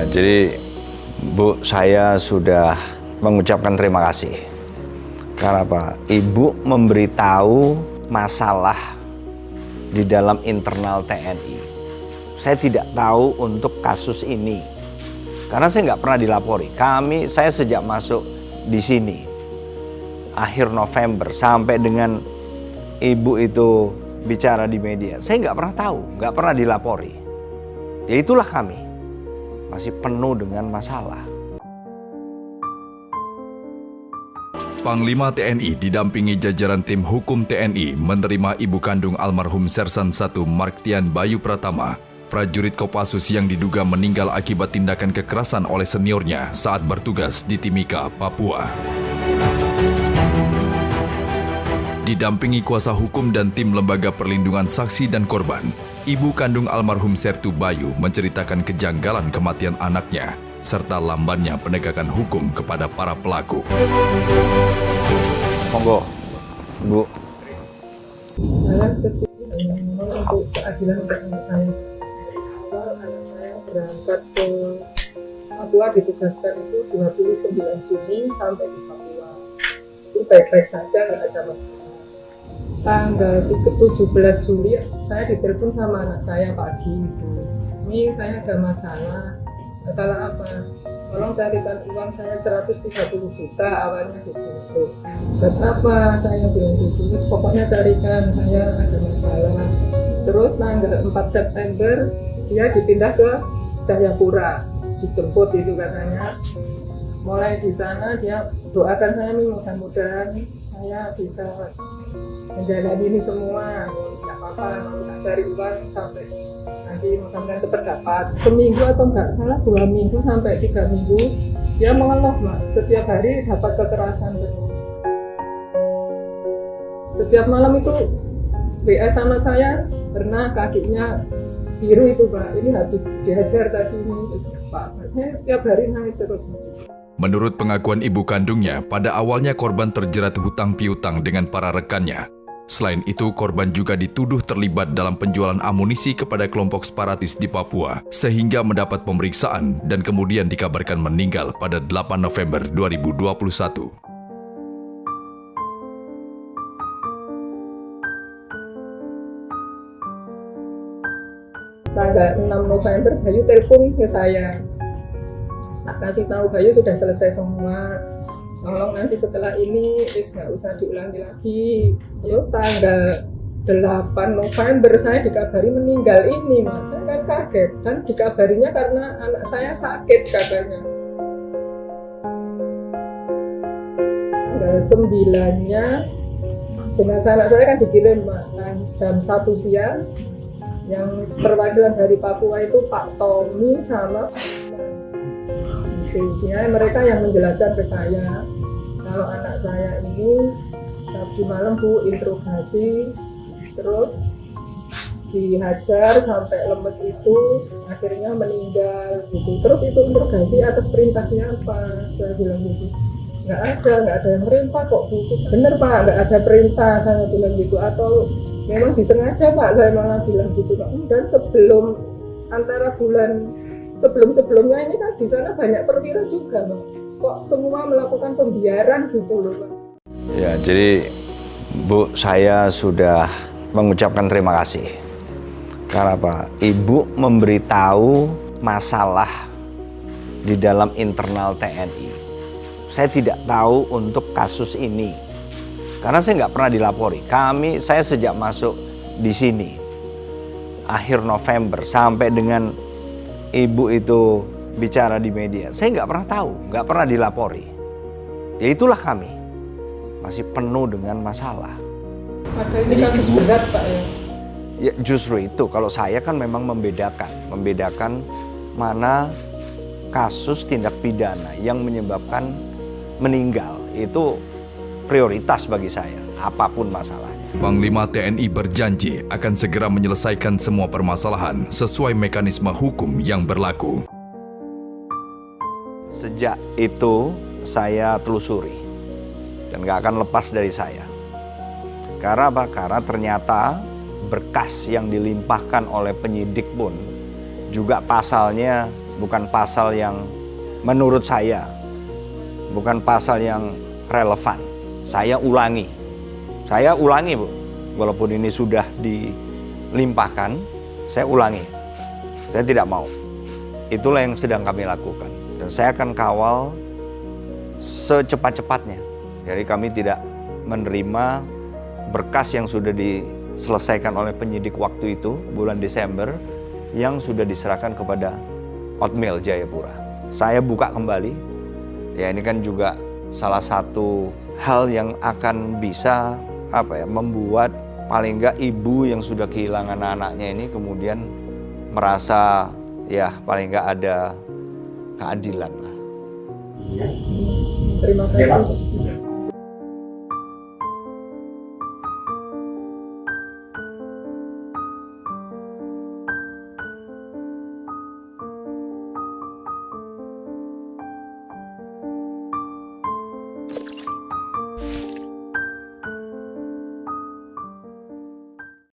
Ya, jadi Bu, saya sudah mengucapkan terima kasih. Karena apa? Ibu memberitahu masalah di dalam internal TNI. Saya tidak tahu untuk kasus ini. Karena saya nggak pernah dilapori. Saya sejak masuk di sini, akhir November, sampai dengan ibu itu bicara di media, saya nggak pernah tahu, nggak pernah dilapori. Ya itulah kami, masih penuh dengan masalah. Panglima TNI didampingi jajaran tim hukum TNI menerima ibu kandung almarhum Sersan I Marktian Bayu Pratama, prajurit Kopassus yang diduga meninggal akibat tindakan kekerasan oleh seniornya saat bertugas di Timika, Papua. Didampingi kuasa hukum dan tim Lembaga Perlindungan Saksi dan Korban, ibu kandung almarhum Sertu Bayu menceritakan kejanggalan kematian anaknya serta lambannya penegakan hukum kepada para pelaku. Monggo, Bu. Saya kesini untuk keadilan untuk anak saya. Anak saya berangkat ke Papua ditugaskan itu 29 Juni sampai di Papua. Itu baik-baik saja, nggak ada masalah. Tanggal 17 Juli saya ditelepon sama anak saya pagi itu. Ini saya ada masalah. Masalah apa? Tolong carikan uang saya 130 juta awalnya gitu. Buat apa saya bilang gitu? Terus pokoknya carikan, saya ada masalah. Terus tanggal 4 September dia dipindah ke Jayapura, dijemput itu katanya. Mulai di sana dia doakan saya, mudah-mudahan saya bisa menjalani ini semua. Nggak apa-apa, kita cari uang sampai nanti mudah-mudahan cepat dapat. Seminggu atau nggak salah 2 minggu sampai 3 minggu dia mengeluh, Mak. Setiap hari dapat kekerasan terus. Setiap malam itu WA sama saya karena kakinya biru itu, Pak. Ini habis dihajar tadi ini, terus Pak. Saya setiap hari nangis terus. Menurut pengakuan ibu kandungnya, pada awalnya korban terjerat hutang piutang dengan para rekannya. Selain itu, korban juga dituduh terlibat dalam penjualan amunisi kepada kelompok separatis di Papua, sehingga mendapat pemeriksaan dan kemudian dikabarkan meninggal pada 8 November 2021. Tanggal 6 November Bayu telepon ke saya. Tak kasih tahu Bayu sudah selesai semua. Tolong nanti setelah ini nggak usah diulangi lagi. Terus tanggal 8 November saya dikabari meninggal ini, Mas. Saya kan kaget dan dikabarinya karena anak saya sakit katanya. Tanggal 9-nya jenazah anak saya kan dikirim, Mas, jam 1 siang. Yang perwakilan dari Papua itu Pak Tommy sama ya, mereka yang menjelaskan ke saya kalau anak saya ini tadi malam Bu interogasi terus dihajar sampai lemes itu akhirnya meninggal gitu. Terus itu interogasi atas perintah siapa? Saya bilang gitu. Nggak ada yang merintah kok Bu. Bener Pak, nggak ada perintah, saya bilang gitu. Atau memang disengaja Pak, saya malah bilang gitu Pak. Dan sebelum antara bulan sebelum-sebelumnya ini kan di sana banyak perwira juga, Pak. Kok semua melakukan pembiaran gitu loh, Pak. Ya, jadi Bu, saya sudah mengucapkan terima kasih. Karena apa? Ibu memberitahu masalah di dalam internal TNI. Saya tidak tahu untuk kasus ini. Karena saya nggak pernah dilapori. Saya sejak masuk di sini, akhir November, sampai dengan ibu itu bicara di media, saya nggak pernah tahu, nggak pernah dilapori. Ya itulah kami, masih penuh dengan masalah. Ada ini kasus berat Pak ya? Ya justru itu, kalau saya kan memang membedakan mana kasus tindak pidana yang menyebabkan meninggal, itu prioritas bagi saya, apapun masalahnya. Panglima TNI berjanji akan segera menyelesaikan semua permasalahan sesuai mekanisme hukum yang berlaku. Sejak itu saya telusuri dan gak akan lepas dari saya. Karena apa? Karena ternyata berkas yang dilimpahkan oleh penyidik pun juga pasalnya bukan pasal yang menurut saya, bukan pasal yang relevan. Saya ulangi, Bu. Walaupun ini sudah dilimpahkan, saya ulangi. Saya tidak mau. Itulah yang sedang kami lakukan. Dan saya akan kawal secepat-cepatnya. Jadi kami tidak menerima berkas yang sudah diselesaikan oleh penyidik waktu itu, bulan Desember, yang sudah diserahkan kepada Hotmail Jayapura. Saya buka kembali. Ya, ini kan juga salah satu hal yang akan bisa membuat paling enggak ibu yang sudah kehilangan anaknya ini kemudian merasa ya paling enggak ada keadilan lah. Terima kasih.